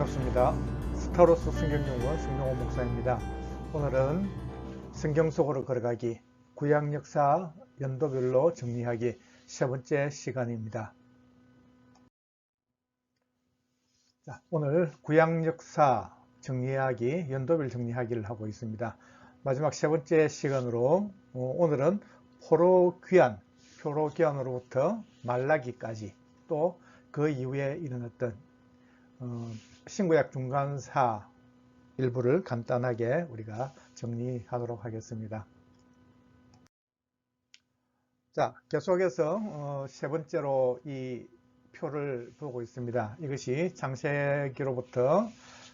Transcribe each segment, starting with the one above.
반갑습니다. 스타로스 성경연구원 성경호 목사입니다. 오늘은 성경 속으로 걸어가기, 구약 역사 연도별로 정리하기 세 번째 시간입니다. 자, 오늘 구약 역사 정리하기, 연도별 정리하기를 하고 있습니다. 마지막 세 번째 시간으로 오늘은 포로귀환으로부터 말라기까지 또 그 이후에 일어났던 신구약 중간사 일부를 간단하게 우리가 정리하도록 하겠습니다. 자, 계속해서 세 번째로 이 표를 보고 있습니다. 이것이 창세기로부터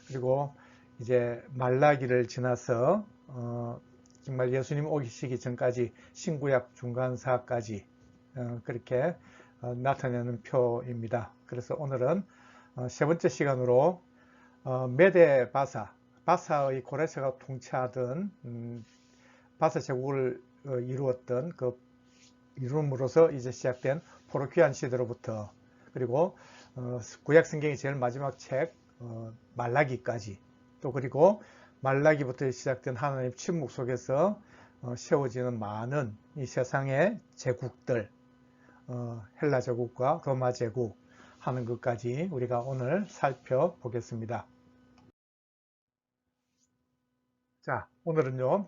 그리고 이제 말라기를 지나서 정말 예수님 오시기 전까지 신구약 중간사까지 그렇게 나타내는 표입니다. 그래서 오늘은 세 번째 시간으로 메데 바사의 고레스가 통치하던 바사 제국을 이루었던 그 이룸으로서 이제 시작된 포로귀환 시대로부터 그리고 구약 성경의 제일 마지막 책 말라기까지 또 그리고 말라기부터 시작된 하나님 침묵 속에서 세워지는 많은 이 세상의 제국들 헬라 제국과 로마 제국 하는 것까지 우리가 오늘 살펴보겠습니다. 자, 오늘은요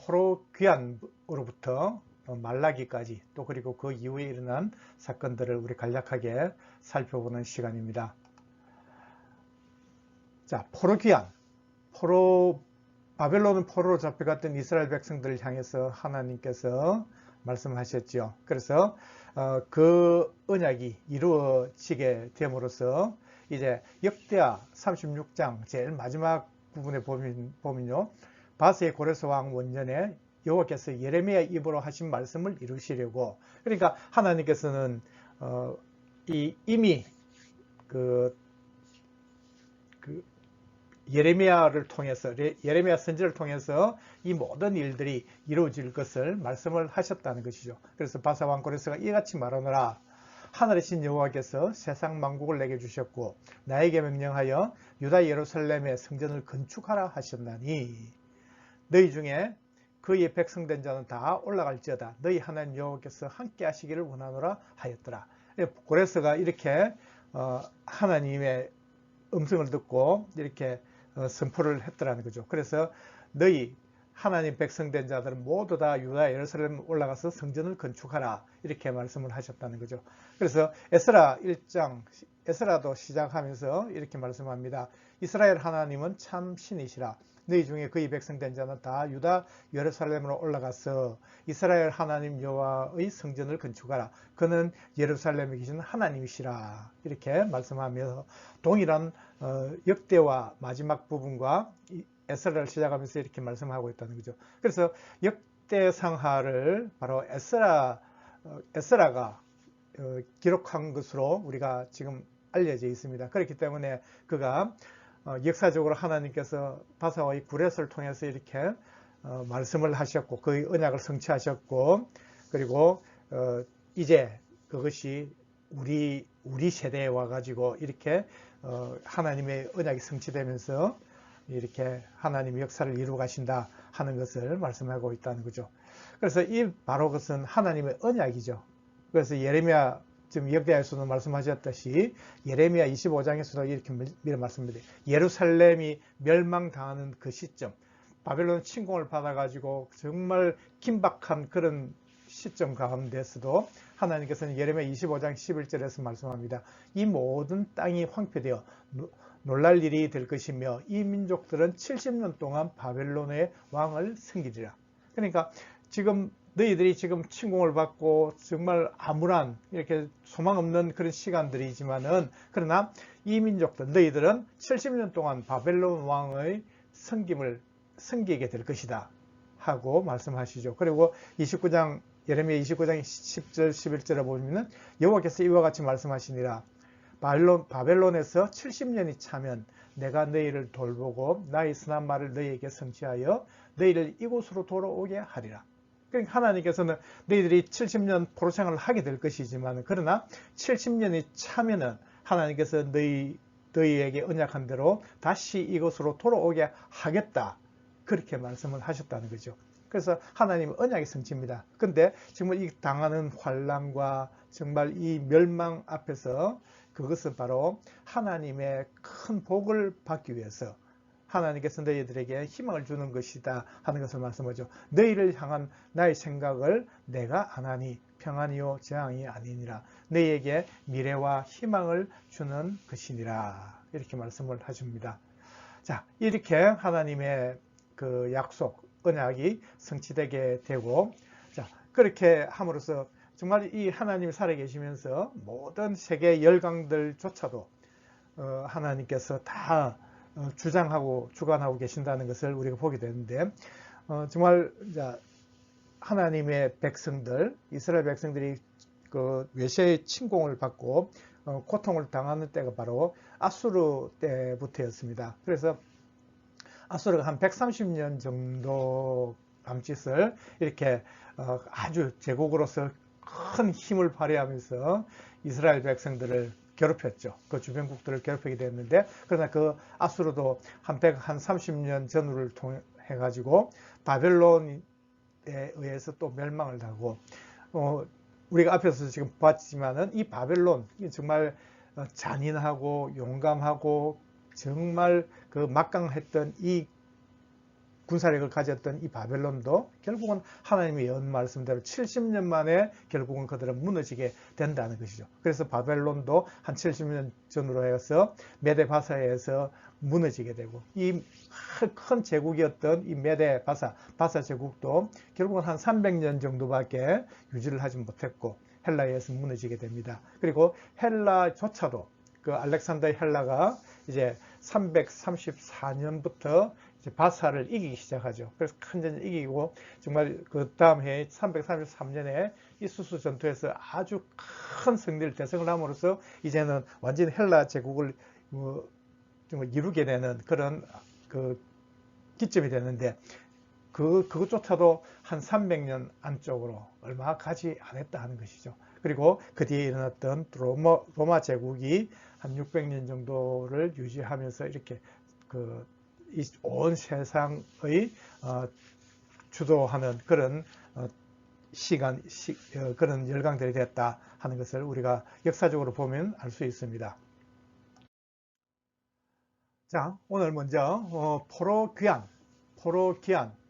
포로귀환으로부터 말라기까지 또 그리고 그 이후에 일어난 사건들을 우리 간략하게 살펴보는 시간입니다. 자, 포로귀환, 바벨론은 포로로 잡혀갔던 이스라엘 백성들을 향해서 하나님께서 말씀하셨죠. 그래서 그 언약이 이루어지게 됨으로써 이제 역대하 36장 제일 마지막 부분에 보면요, 바스의 고레스 왕 원년에 여호와께서 예레미야 입으로 하신 말씀을 이루시려고, 그러니까 하나님께서는 이미 예레미야를 통해서, 예레미야 선지를 통해서 이 모든 일들이 이루어질 것을 말씀을 하셨다는 것이죠. 그래서 바사 왕 고레스가 이같이 말하노라. 하늘의 신 여호와께서 세상 만국을 내게 주셨고 나에게 명령하여 유다 예루살렘의 성전을 건축하라 하셨나니 너희 중에 그의 백성된 자는 다 올라갈지어다. 너희 하나님 여호와께서 함께 하시기를 원하노라 하였더라. 고레스가 이렇게 하나님의 음성을 듣고 이렇게 선포를 했더라는 거죠. 그래서 너희 하나님 백성된 자들은 모두 다 유다 예루살렘 올라가서 성전을 건축하라 이렇게 말씀을 하셨다는 거죠. 그래서 에스라 1장 에스라도 시작하면서 이렇게 말씀합니다. 이스라엘 하나님은 참 신이시라. 너희 중에 그의 백성된 자는 다 유다 예루살렘으로 올라가서 이스라엘 하나님 여호와의 성전을 건축하라. 그는 예루살렘에 계신 하나님이시라. 이렇게 말씀하면서 동일한 역대와 마지막 부분과 에스라를 시작하면서 이렇게 말씀하고 있다는 거죠. 그래서 역대상하를 바로 에스라가 기록한 것으로 우리가 지금 알려져 있습니다. 그렇기 때문에 그가 역사적으로 하나님께서 바사와의 구레스를 통해서 이렇게 말씀을 하셨고 그의 언약을 성취하셨고 그리고 이제 그것이 우리 세대에 와가지고 이렇게 하나님의 언약이 성취되면서 이렇게 하나님의 역사를 이루어 가신다 하는 것을 말씀하고 있다는 거죠. 그래서 이 바로 그것은 하나님의 언약이죠. 그래서 예레미야 지금 역대하에서도 말씀하셨듯이 예레미야 25장에서도 이렇게 말씀합니다. 예루살렘이 멸망당하는 그 시점, 바벨론 침공을 받아가지고 정말 긴박한 그런 시점 가운데서도 하나님께서는 예레미야 25장 11절에서 말씀합니다. 이 모든 땅이 황폐되어 놀랄 일이 될 것이며 이 민족들은 70년 동안 바벨론의 왕을 섬기리라. 그러니까 지금 너희들이 지금 침공을 받고 정말 암울한 이렇게 소망 없는 그런 시간들이지만은 그러나 이 민족들 너희들은 70년 동안 바벨론 왕의 섬기게 될 것이다 하고 말씀하시죠. 그리고 29장 예레미야 29장 10절 11절에 보면은 여호와께서 이와 같이 말씀하시니라. 바벨론에서 70년이 차면 내가 너희를 돌보고 나의 선한 말을 너희에게 성취하여 너희를 이곳으로 돌아오게 하리라. 그러니까 하나님께서는 너희들이 70년 포로생활을 하게 될 것이지만 그러나 70년이 차면은 하나님께서 너희 너희에게 언약한 대로 다시 이곳으로 돌아오게 하겠다. 그렇게 말씀을 하셨다는 거죠. 그래서 하나님은 언약의 성취입니다. 근데 정말 이 당하는 환난과 정말 이 멸망 앞에서 그것은 바로 하나님의 큰 복을 받기 위해서 하나님께서 너희들에게 희망을 주는 것이다 하는 것을 말씀하죠. 너희를 향한 나의 생각을 내가 안 하니 평안이요 재앙이 아니니라. 너희에게 미래와 희망을 주는 것이니라. 이렇게 말씀을 하십니다. 자, 이렇게 하나님의 그 약속, 언약이 성취되게 되고, 자, 그렇게 함으로써 정말 이 하나님이 살아계시면서 모든 세계 열강들조차도 하나님께서 다 주장하고 주관하고 계신다는 것을 우리가 보게 되는데, 정말 하나님의 백성들, 이스라엘 백성들이 그 외세의 침공을 받고 고통을 당하는 때가 바로 아수르 때부터였습니다. 그래서 아수르가 한 130년 정도 남짓을 이렇게 아주 제국으로서 큰 힘을 발휘하면서 이스라엘 백성들을 괴롭혔죠. 그 주변국들을 괴롭히게 됐는데, 그러나 그 아수르도 한 30년 전후를 통해 가지고 바벨론에 의해서 또 멸망을 하고, 우리가 앞에서 지금 봤지만은 이 바벨론 정말 잔인하고 용감하고 정말 그 막강했던 이 군사력을 가졌던 이 바벨론도 결국은 하나님의 연 말씀대로 70년 만에 결국은 그들은 무너지게 된다는 것이죠. 그래서 바벨론도 한 70년 전으로 해서 메데 바사에서 무너지게 되고, 이 큰 제국이었던 이 메데 바사 제국도 결국은 한 300년 정도밖에 유지를 하지 못했고 헬라에서 무너지게 됩니다. 그리고 헬라조차도 그 알렉산더 헬라가 이제 334년부터 바사를 이기기 시작하죠. 그래서 큰 전쟁을 이기고 정말 그 다음 해 333년에 이 수수 전투에서 아주 큰 승리를 대성을 함으로써 이제는 완전 헬라 제국을 정말 이루게 되는 그런 그 기점이 되는데, 그것조차도 한 300년 안쪽으로 얼마 가지 않았다 하는 것이죠. 그리고 그 뒤에 일어났던 로마 제국이 한 600년 정도를 유지하면서 이렇게 이 온 세상의 주도하는 그런 그런 열강들이 됐다 하는 것을 우리가 역사적으로 보면 알 수 있습니다. 자, 오늘 먼저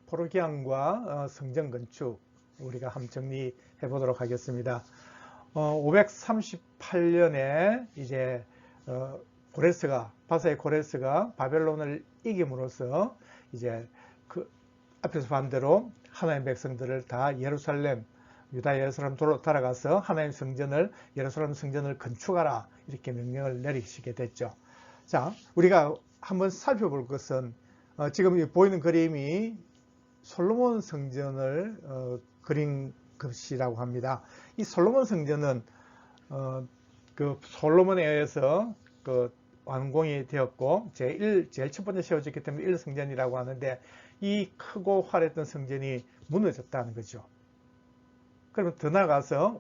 포로기안과 성전 건축 우리가 한번 정리해 보도록 하겠습니다. 538년에 이제 바사의 고레스가 바벨론을 이김으로써 이제 그 앞에서 반대로 하나님 백성들을 다 유다 예루살렘으로 돌아가서 하나님 예루살렘 성전을 건축하라 이렇게 명령을 내리시게 됐죠. 자, 우리가 한번 살펴볼 것은 지금 보이는 그림이 솔로몬 성전을 그린 것이라고 합니다. 이 솔로몬 성전은 그 솔로몬에 의해서 그 완공이 되었고 제일 첫 번째 세워졌기 때문에 1성전이라고 하는데, 이 크고 화려했던 성전이 무너졌다는 거죠. 그러면 더 나아가서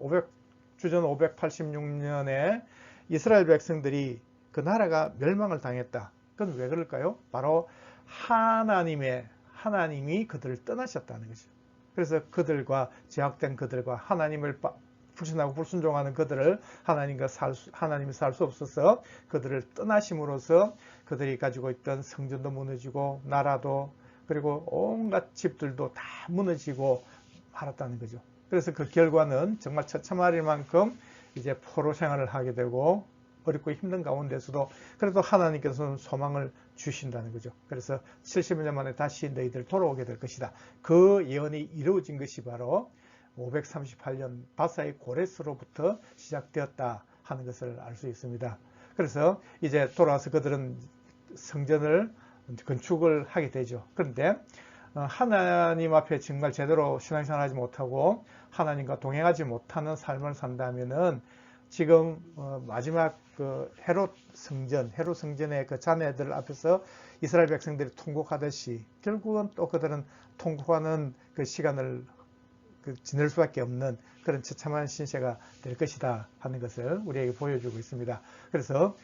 주전 586년에 이스라엘 백성들이 그 나라가 멸망을 당했다. 그건 왜 그럴까요? 바로 하나님이 그들을 떠나셨다는 거죠. 그래서 제약된 그들과 하나님을 불신하고 불순종하는 그들을 하나님이 살 수 없어서 그들을 떠나심으로써 그들이 가지고 있던 성전도 무너지고 나라도 그리고 온갖 집들도 다 무너지고 말았다는 거죠. 그래서 그 결과는 정말 처참할 만큼 이제 포로 생활을 하게 되고 어렵고 힘든 가운데서도 그래도 하나님께서는 소망을 주신다는 거죠. 그래서 70년 만에 다시 너희들 돌아오게 될 것이다. 그 예언이 이루어진 것이 바로 538년 바사의 고레스로부터 시작되었다 하는 것을 알 수 있습니다. 그래서 이제 돌아와서 그들은 성전을 건축을 하게 되죠. 그런데 하나님 앞에 정말 제대로 신앙생활 하지 못하고 하나님과 동행하지 못하는 삶을 산다면은 지금 마지막 그 헤롯 성전의 그 자네들 앞에서 이스라엘 백성들이 통곡하듯이 결국은 또 그들은 통곡하는 그 시간을 지낼 수밖에 없는 그런 처참한 신세가 될 것이다 하는 것을 우리에게 보여주고 있습니다. 그래서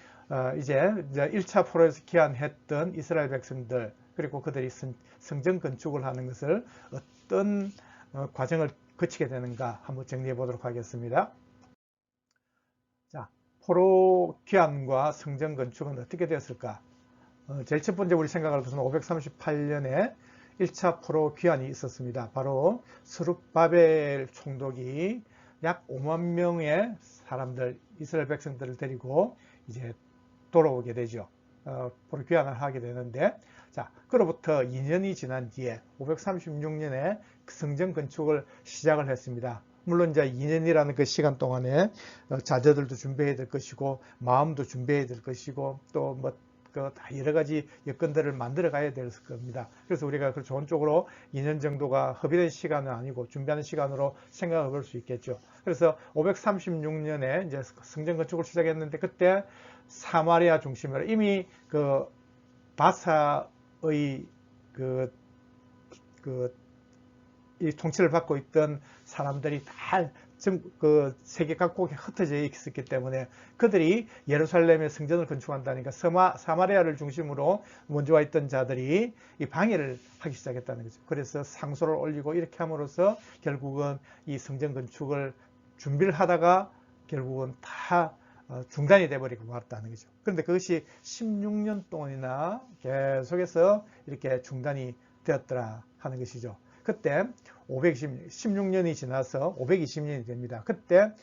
이제 1차 포로에서 귀환했던 이스라엘 백성들, 그리고 그들이 성전 건축을 하는 것을 어떤 과정을 거치게 되는가 한번 정리해 보도록 하겠습니다. 자, 포로 귀환과 성전 건축은 어떻게 되었을까? 제일 첫 번째 우리 생각할 것은 538년에 1차 포로 귀환이 있었습니다. 바로 스룹바벨 총독이 약 5만 명의 사람들, 이스라엘 백성들을 데리고 이제 돌아오게 되죠. 포로 귀환을 하게 되는데, 자, 그로부터 2년이 지난 뒤에 536년에 성전 건축을 시작을 했습니다. 물론 이제 2년이라는 그 시간 동안에 자재들도 준비해야 될 것이고, 마음도 준비해야 될 것이고, 또 뭐 여러 가지 여건들을 만들어 가야 될 겁니다. 그래서 우리가 그 좋은 쪽으로 2년 정도가 허비된 시간은 아니고 준비하는 시간으로 생각해 볼 수 있겠죠. 그래서 536년에 이제 성전 건축을 시작했는데, 그때 사마리아 중심으로 이미 그 바사의 이 통치를 받고 있던 사람들이 다 그 세계 각국에 흩어져 있었기 때문에 그들이 예루살렘에 성전을 건축한다니까 사마리아를 중심으로 먼저 와 있던 자들이 이 방해를 하기 시작했다는 거죠. 그래서 상소를 올리고 이렇게 함으로써 결국은 이 성전 건축을 준비를 하다가 결국은 다 중단이 돼버리고 말았다는 거죠. 그런데 그것이 16년 동안이나 계속해서 이렇게 중단이 되었더라 하는 것이죠. 그때 16년이 지나서 520년이 됩니다. 그때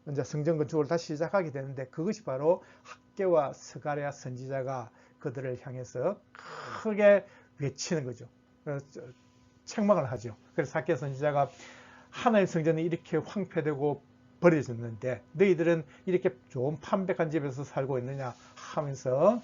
이제 성전 건축을 다시 시작하게 되는데, 그것이 바로 학개와 스가랴 선지자가 그들을 향해서 크게 외치는 거죠. 그래서 책망을 하죠. 그래서 학개 선지자가 하나님 성전이 이렇게 황폐되고 버려졌는데 너희들은 이렇게 좋은 판백한 집에서 살고 있느냐 하면서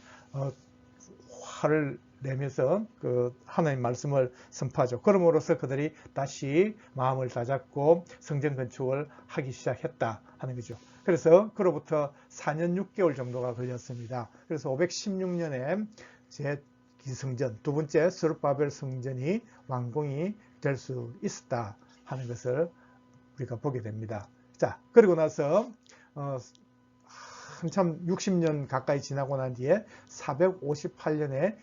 화를 내면서 그 하나님 말씀을 선포하죠. 그럼으로써 그들이 다시 마음을 다잡고 성전 건축을 하기 시작했다 하는 거죠. 그래서 그로부터 4년 6개월 정도가 걸렸습니다. 그래서 516년에 제2성전, 두 번째 스룹바벨 성전이 완공이 될 수 있었다 하는 것을 우리가 보게 됩니다. 자, 그리고 나서 한참 60년 가까이 지나고 난 뒤에 458년에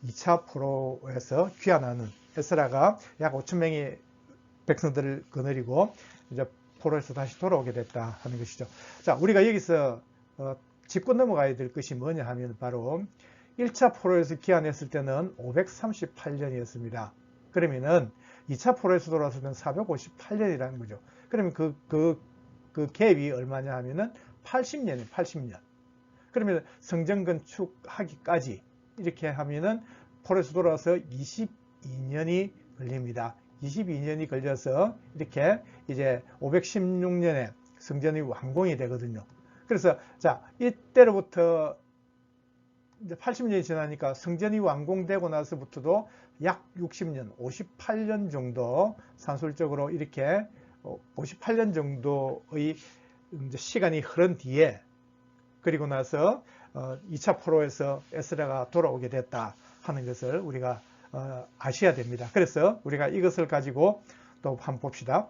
2차 포로에서 귀환하는 에스라가 약 5천 명의 백성들을 거느리고 이제 포로에서 다시 돌아오게 됐다 하는 것이죠. 자, 우리가 여기서 짚고 넘어가야 될 것이 뭐냐 하면 바로 1차 포로에서 귀환했을 때는 538년이었습니다. 그러면은 2차 포로에서 돌아왔을 때는 458년이라는 거죠. 그러면 그 갭이 얼마냐 하면은 80년이에요. 80년. 그러면 성전 건축하기까지 이렇게 하면은 포로에서 돌아와서 22년이 걸립니다. 22년이 걸려서 이렇게 이제 516년에 성전이 완공이 되거든요. 그래서 자, 이때로부터 이제 80년이 지나니까 성전이 완공되고 나서부터도 약 60년, 58년 정도 산술적으로 이렇게 58년 정도의 이제 시간이 흐른 뒤에, 그리고 나서 2차 포로에서 에스라가 돌아오게 됐다 하는 것을 우리가 아셔야 됩니다. 그래서 우리가 이것을 가지고 또 한번 봅시다.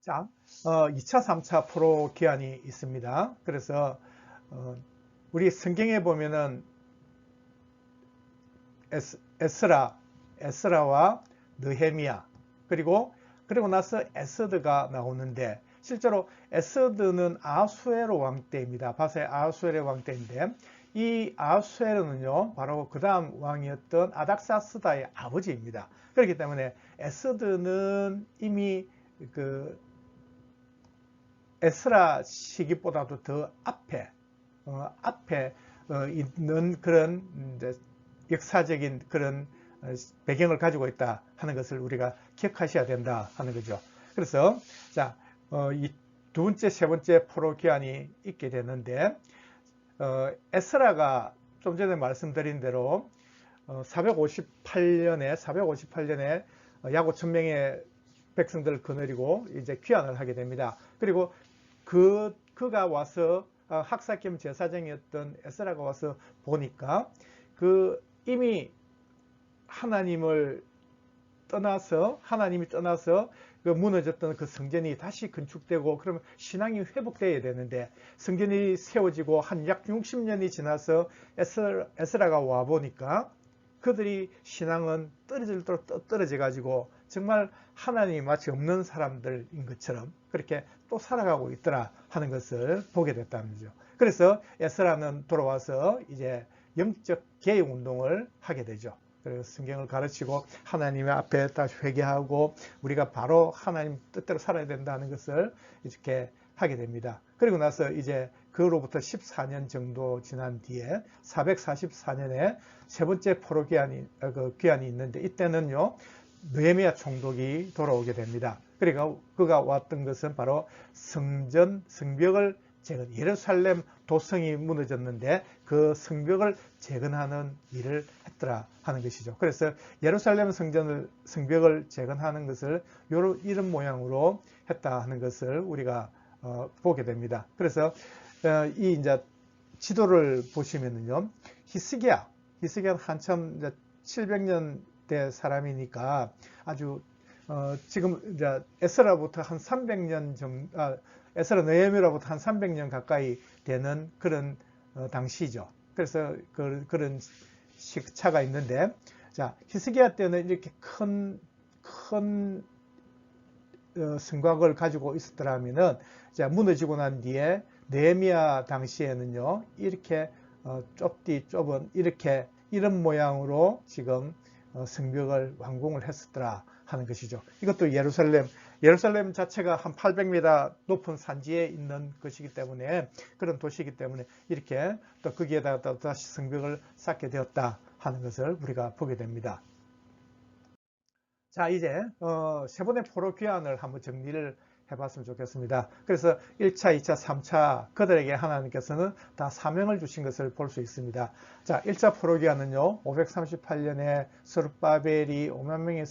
자, 2차, 3차 포로 기한이 있습니다. 그래서 우리 성경에 보면은 에스라와 느헤미야, 그리고 나서 에스더가 나오는데, 실제로 에스더는 아하수에로 왕 때입니다. 바사의 아하수에로 왕 때인데, 이 아하수에로는요 바로 그 다음 왕이었던 아닥사스다의 아버지입니다. 그렇기 때문에 에스더는 이미 그 에스라 시기보다도 더 앞에 있는 그런 이제 역사적인 그런 배경을 가지고 있다 하는 것을 우리가 기억하셔야 된다 하는 거죠. 그래서 자, 이 두 번째, 세 번째 포로 기한이 있게 되는데, 에스라가 좀 전에 말씀드린 대로 458년에 약 5천 명의 백성들을 거느리고 이제 귀환을 하게 됩니다. 그리고 그가 와서 학사 겸 제사장이었던 에스라가 와서 보니까 이미 하나님을 떠나서 하나님이 떠나서 그 무너졌던 그 성전이 다시 건축되고 그러면 신앙이 회복되어야 되는데 성전이 세워지고 한 약 60년이 지나서 에스라가 와 보니까 그들이 신앙은 떨어져 가지고 정말 하나님이 마치 없는 사람들인 것처럼 그렇게 또 살아가고 있더라 하는 것을 보게 됐다는 거죠. 그래서 에스라는 돌아와서 이제 영적 개혁 운동을 하게 되죠. 그래서 성경을 가르치고 하나님의 앞에 다시 회개하고 우리가 바로 하나님 뜻대로 살아야 된다는 것을 이렇게 하게 됩니다. 그리고 나서 이제 그로부터 14년 정도 지난 뒤에 444년에 세 번째 포로 귀환이 있는데 이때는요 느헤미야 총독이 돌아오게 됩니다. 그러니까 그가 왔던 것은 바로 성벽을 예루살렘 도성이 무너졌는데 그 성벽을 재건하는 일을 했더라 하는 것이죠. 그래서 예루살렘 성벽을 재건하는 것을 이런 모양으로 했다 하는 것을 우리가 보게 됩니다. 그래서 이 이제 지도를 보시면은요, 히스기야는 한참 이제 700년대 사람이니까 아주 지금 이제 에스라부터 한 300년 정도, 에스라 느헤미야로부터 한 300년 가까이 되는 그런 당시죠. 그래서 그런 시차가 있는데, 자 히스기야 때는 이렇게 큰 성곽을 가지고 있었더라면은 자 무너지고 난 뒤에 느헤미야 당시에는요 이렇게 좁은 이런 모양으로 지금 성벽을 완공을 했었더라 하는 것이죠. 이것도 예루살렘 자체가 한 800m 높은 산지에 있는 것이기 때문에 그런 도시이기 때문에 이렇게 또 거기에다가 또 다시 성벽을 쌓게 되었다 하는 것을 우리가 보게 됩니다. 자 이제 세 번의 포로 귀환을 한번 정리를 해봤으면 좋겠습니다. 그래서 1차, 2차, 3차 그들에게 하나님께서는 다 사명을 주신 것을 볼 수 있습니다. 자 1차 포로 귀환은요 538년에 스룹바벨이 5만 명의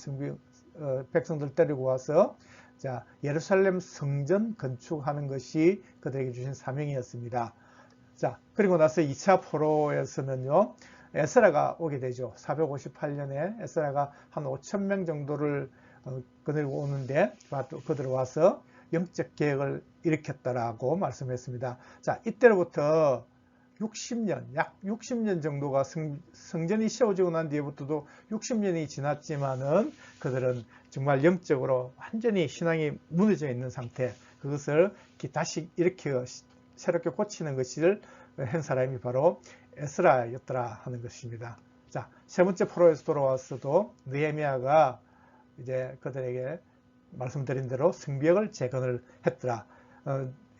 백성들 데리고 와서 자 예루살렘 성전 건축하는 것이 그들에게 주신 사명이었습니다. 자 그리고 나서 2차 포로에서는요 에스라가 오게 되죠. 458년에 에스라가 한 5,000명 정도를 거느리고 오는데 그들 와서 영적 개혁을 일으켰다라고 말씀했습니다. 자 이때로부터 60년, 약 60년 정도가 성전이 세워지고 난 뒤에부터도 60년이 지났지만은 그들은 정말 영적으로 완전히 신앙이 무너져 있는 상태, 그것을 다시 이렇게 새롭게 고치는 것을 한 사람이 바로 에스라였더라 하는 것입니다. 자, 세 번째 포로에서 돌아왔어도 느헤미야가 이제 그들에게 말씀드린 대로 성벽을 재건을 했더라.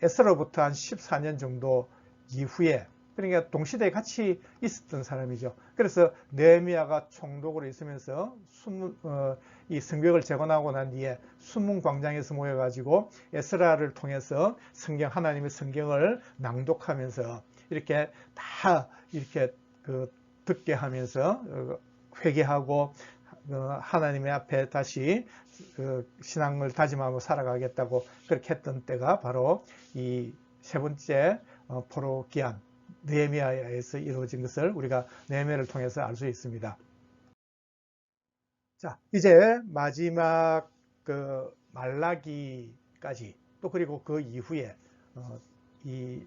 에스라로부터 한 14년 정도 이후에 그러니까 동시대에 같이 있었던 사람이죠. 그래서 느헤미야가 총독으로 있으면서 이 성벽을 재건하고 난 뒤에 수문 광장에서 모여가지고 에스라를 통해서 하나님의 성경을 낭독하면서 이렇게 다 이렇게 듣게 하면서 회개하고 하나님의 앞에 다시 신앙을 다짐하고 살아가겠다고 그렇게 했던 때가 바로 이 세 번째 포로 귀환 느헤미야에서 이루어진 것을 우리가 느헤미야를 통해서 알 수 있습니다. 자, 이제 마지막 말라기까지 또 그리고 그 이후에 이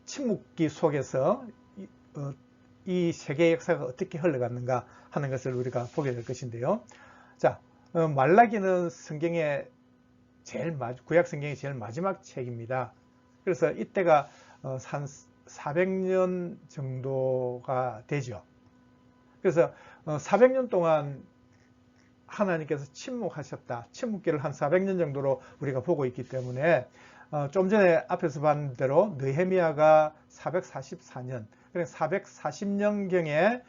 침묵기 속에서 이 세계 역사가 어떻게 흘러갔는가 하는 것을 우리가 보게 될 것인데요. 자, 말라기는 구약 성경의 제일 마지막 책입니다. 그래서 이때가 한 400년 정도가 되죠. 그래서 400년 동안 하나님께서 침묵하셨다. 침묵기를 한 400년 정도로 우리가 보고 있기 때문에 좀 전에 앞에서 봤는 대로 느헤미야가 444년, 그러니까 440년경에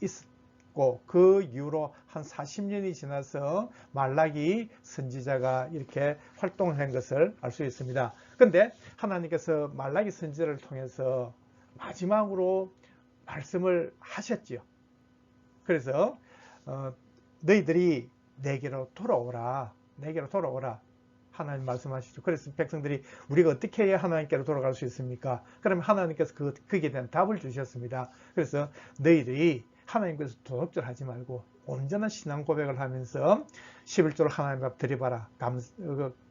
있었고 그 이후로 한 40년이 지나서 말라기 선지자가 이렇게 활동을 한 것을 알 수 있습니다. 그런데 하나님께서 말라기 선지자를 통해서 마지막으로 말씀을 하셨지요. 그래서 너희들이 내게로 돌아오라. 하나님 말씀하시죠. 그래서 백성들이 우리가 어떻게 해야 하나님께로 돌아갈 수 있습니까? 그러면 하나님께서 거기에 대한 답을 주셨습니다. 그래서 너희들이 하나님께서 도둑질하지 말고 온전한 신앙 고백을 하면서 11조를 하나님 앞에 드려봐라.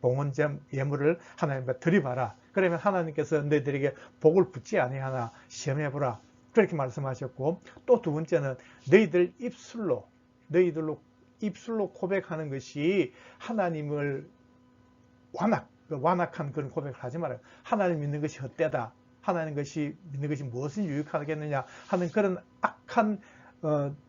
봉헌 예물을 하나님 앞에 드려봐라. 그러면 하나님께서 너희들에게 복을 붓지 아니하나 시험해보라. 그렇게 말씀하셨고, 또 두 번째는 너희들로 입술로 고백하는 것이 하나님을 완악한 그런 고백을 하지 말아요. 하나님 믿는 것이 헛되다. 하나님 것이 믿는 것이 무엇을 유익하겠느냐 하는 그런 악한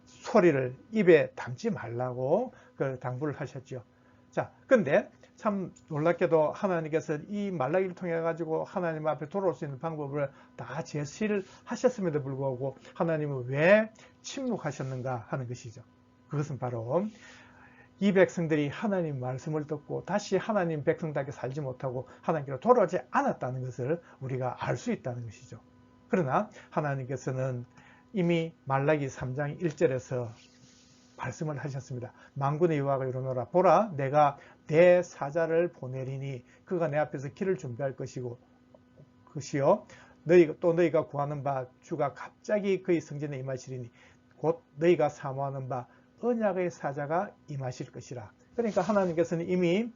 소리를 입에 담지 말라고 그 당부를 하셨죠. 자, 근데 참 놀랍게도 하나님께서 이 말라기를 통해 가지고 하나님 앞에 돌아올 수 있는 방법을 다 제시를 하셨음에도 불구하고 하나님은 왜 침묵하셨는가 하는 것이죠. 그것은 바로 이 백성들이 하나님 말씀을 듣고 다시 하나님 백성답게 살지 못하고 하나님께로 돌아오지 않았다는 것을 우리가 알 수 있다는 것이죠. 그러나 하나님께서는 이미 말라기 3장 1절에서 말씀을 하셨습니다. 만군의 여호와가 이르노라. 보라, 내가 내 사자를 보내리니 그가 내 앞에서 길을 준비할 것이요 너희가 구하는 바 주가 갑자기 그의 성전에 임하시리니 곧 너희가 사모하는 바 언약의 사자가 임하실 것이라. 그러니까 하나님께서는 이미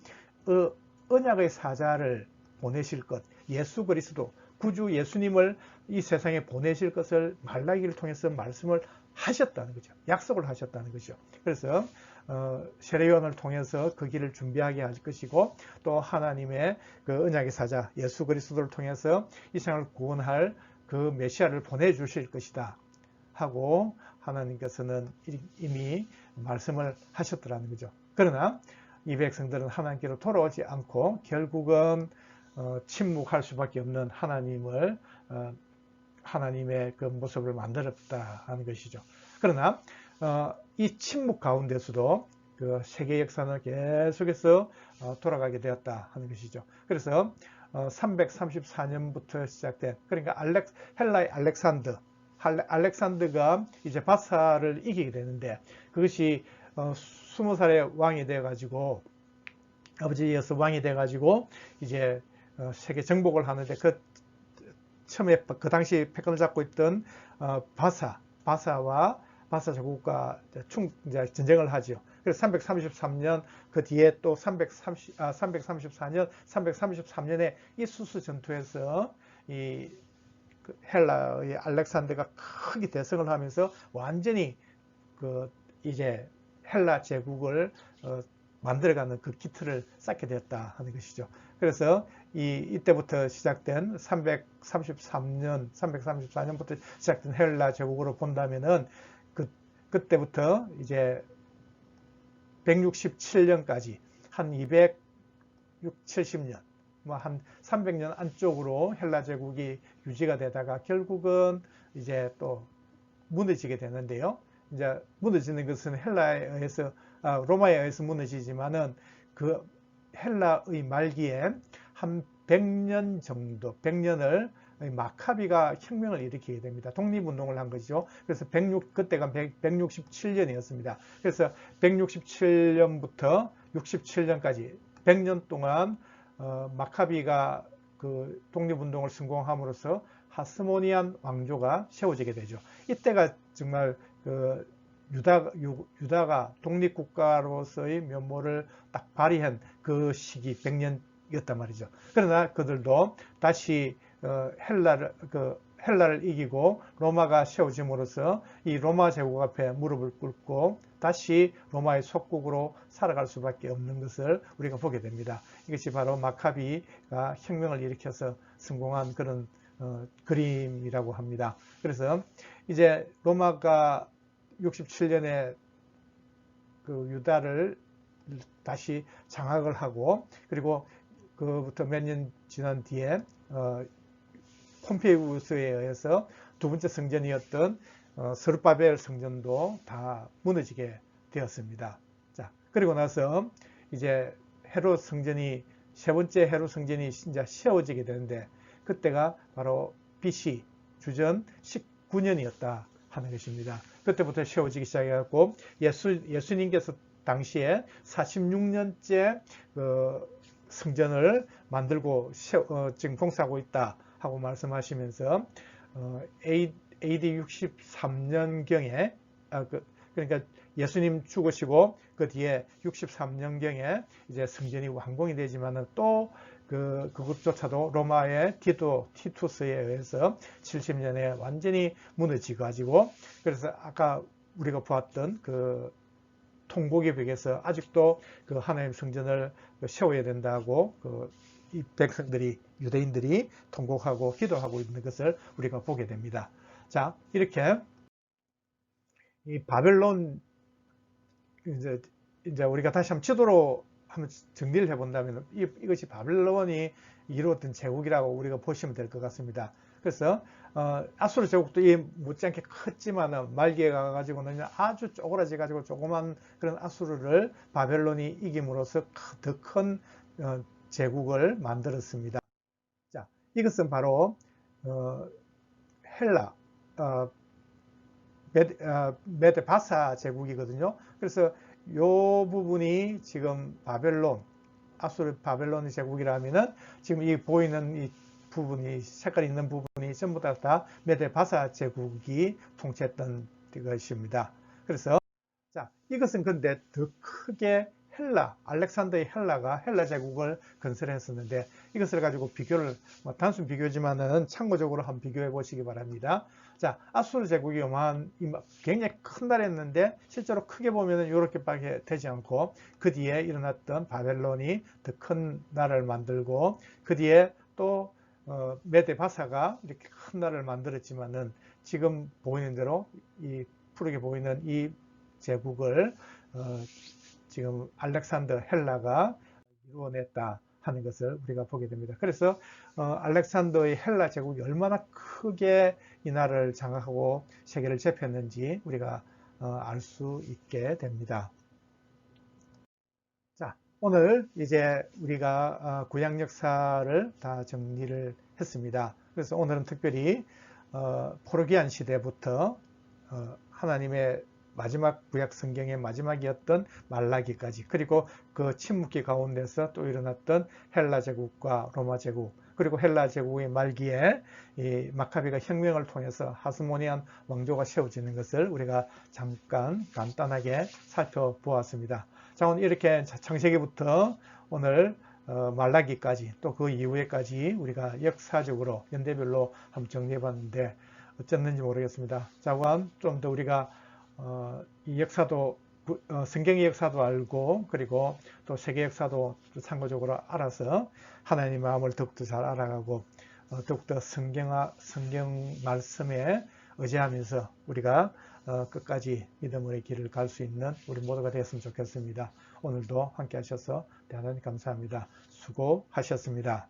언약의 사자를 보내실 것, 예수 그리스도 구주 예수님을 이 세상에 보내실 것을 말라기를 통해서 말씀을 하셨다는 거죠. 약속을 하셨다는 거죠. 그래서 세례요한을 통해서 그 길을 준비하게 할 것이고, 또 하나님의 그 언약의 사자 예수 그리스도를 통해서 이 세상을 구원할 그 메시아를 보내주실 것이다 하고 하나님께서는 이미 말씀을 하셨더라는 거죠. 그러나 이 백성들은 하나님께로 돌아오지 않고 결국은 침묵할 수밖에 없는 하나님의 그 모습을 만들었다 하는 것이죠. 그러나 이 침묵 가운데서도 그 세계 역사는 계속해서 돌아가게 되었다 하는 것이죠. 그래서 334년부터 시작된, 그러니까 헬라의 알렉산더가 이제 바사를 이기게 되는데, 그것이 20살의 왕이 되어 가지고, 아버지에 의해서 왕이 되어 가지고 이제 세계 정복을 하는데, 처음에 그 당시 패권을 잡고 있던 바사와 바사 제국과 이제 전쟁을 하죠. 그래서 333년 그 뒤에 또 334년 333년에 이 수스 전투에서 이 헬라의 알렉산더가 크게 대성을 하면서 완전히 이제 헬라 제국을 만들어가는 그 기틀을 쌓게 되었다 하는 것이죠. 그래서 이때부터 시작된 334년부터 시작된 헬라 제국으로 본다면은 그때부터 이제 167년까지 한 270년, 한 300년 안쪽으로 헬라 제국이 유지가 되다가 결국은 이제 또 무너지게 되는데요. 이제 무너지는 것은 로마에 의해서 무너지지만은 그 헬라의 말기에 한 100년 정도, 100년을 마카비가 혁명을 일으키게 됩니다. 독립운동을 한 거죠. 그래서 그때가 167년이었습니다. 그래서 167년부터 67년까지 100년 동안 마카비가 그 독립운동을 성공함으로써 하스모니안 왕조가 세워지게 되죠. 이때가 정말 유다가 독립국가로서의 면모를 딱 발휘한 그 시기 100년이었단 말이죠. 그러나 그들도 다시 헬라를 이기고 로마가 세워짐으로써 이 로마 제국 앞에 무릎을 꿇고 다시 로마의 속국으로 살아갈 수밖에 없는 것을 우리가 보게 됩니다. 이것이 바로 마카비가 혁명을 일으켜서 성공한 그런 그림이라고 합니다. 그래서 이제 로마가 67년에 그 유다를 다시 장악을 하고, 그리고 그부터 몇 년 지난 뒤에 폼페이우스에 의해서 두 번째 성전이었던 스룹바벨 성전도 다 무너지게 되었습니다. 자, 그리고 나서 이제 세 번째 헤롯 성전이 이제 세워지게 되는데, 그때가 바로 BC 주전 19년이었다 하는 것입니다. 그때부터 세워지기 시작해갖고 예수님께서 당시에 46년째 성전을 만들고 지금 봉사하고 있다 하고 말씀하시면서 AD 63년경에 그러니까 예수님 죽으시고 그 뒤에 63년경에 이제 성전이 완공이 되지만은 또 그것조차도 로마의 티투스에 의해서 70년에 완전히 무너져 가지고, 그래서 아까 우리가 보았던 그 통곡의 벽에서 아직도 그 하나님 성전을 세워야 된다고 이 백성들이, 유대인들이 통곡하고 기도하고 있는 것을 우리가 보게 됩니다. 자, 이렇게 이 바벨론, 이제 우리가 다시 한번 지도로 한번 정리를 해본다면 이것이 바벨론이 이루었던 제국이라고 우리가 보시면 될 것 같습니다. 그래서 아수르 제국도 못지않게 컸지만은 말기에 가가지고는 아주 쪼그라져 가지고 조그만 그런 아수르를 바벨론이 이김으로써 더 큰 제국을 만들었습니다. 자, 이것은 바로 헬라 메데바사 제국이거든요. 그래서 이 부분이 지금 아수르 바벨론 제국이라면은 지금 이 보이는 이 부분이, 색깔 있는 부분이 전부 다 메데바사 제국이 통치했던 것입니다. 그래서 자, 이것은 근데 더 크게 알렉산더의 헬라가 헬라 제국을 건설했었는데, 이것을 가지고 비교를, 단순 비교지만은 참고적으로 한번 비교해 보시기 바랍니다. 자, 아수르 제국이 굉장히 큰 나라였는데, 실제로 크게 보면은 이렇게밖에 되지 않고, 그 뒤에 일어났던 바벨론이 더 큰 나라를 만들고, 그 뒤에 또 메데바사가 이렇게 큰 나라를 만들었지만은, 지금 보이는 대로 이 푸르게 보이는 이 제국을 지금 알렉산더 헬라가 이루어냈다 하는 것을 우리가 보게 됩니다. 그래서 알렉산더의 헬라 제국이 얼마나 크게 이 나라를 장악하고 세계를 제패했는지 우리가 알 수 있게 됩니다. 자, 오늘 이제 우리가 구약 역사를 다 정리를 했습니다. 그래서 오늘은 특별히 포르기안 시대부터 하나님의 마지막 구약 성경의 마지막이었던 말라기까지, 그리고 그 침묵기 가운데서 또 일어났던 헬라 제국과 로마 제국, 그리고 헬라 제국의 말기에 이 마카비가 혁명을 통해서 하스모니안 왕조가 세워지는 것을 우리가 잠깐 간단하게 살펴보았습니다. 자, 오늘 이렇게 창세기부터 오늘 말라기까지, 또 그 이후에까지 우리가 역사적으로 연대별로 한번 정리해 봤는데 어쩌는지 모르겠습니다. 자, 좀 더 우리가 이 역사도, 성경의 역사도 알고, 그리고 또 세계 역사도 참고적으로 알아서 하나님의 마음을 더욱더 잘 알아가고, 더욱더 성경 말씀에 의지하면서 우리가 끝까지 믿음의 길을 갈 수 있는 우리 모두가 되었으면 좋겠습니다. 오늘도 함께 하셔서 대단히 감사합니다. 수고하셨습니다.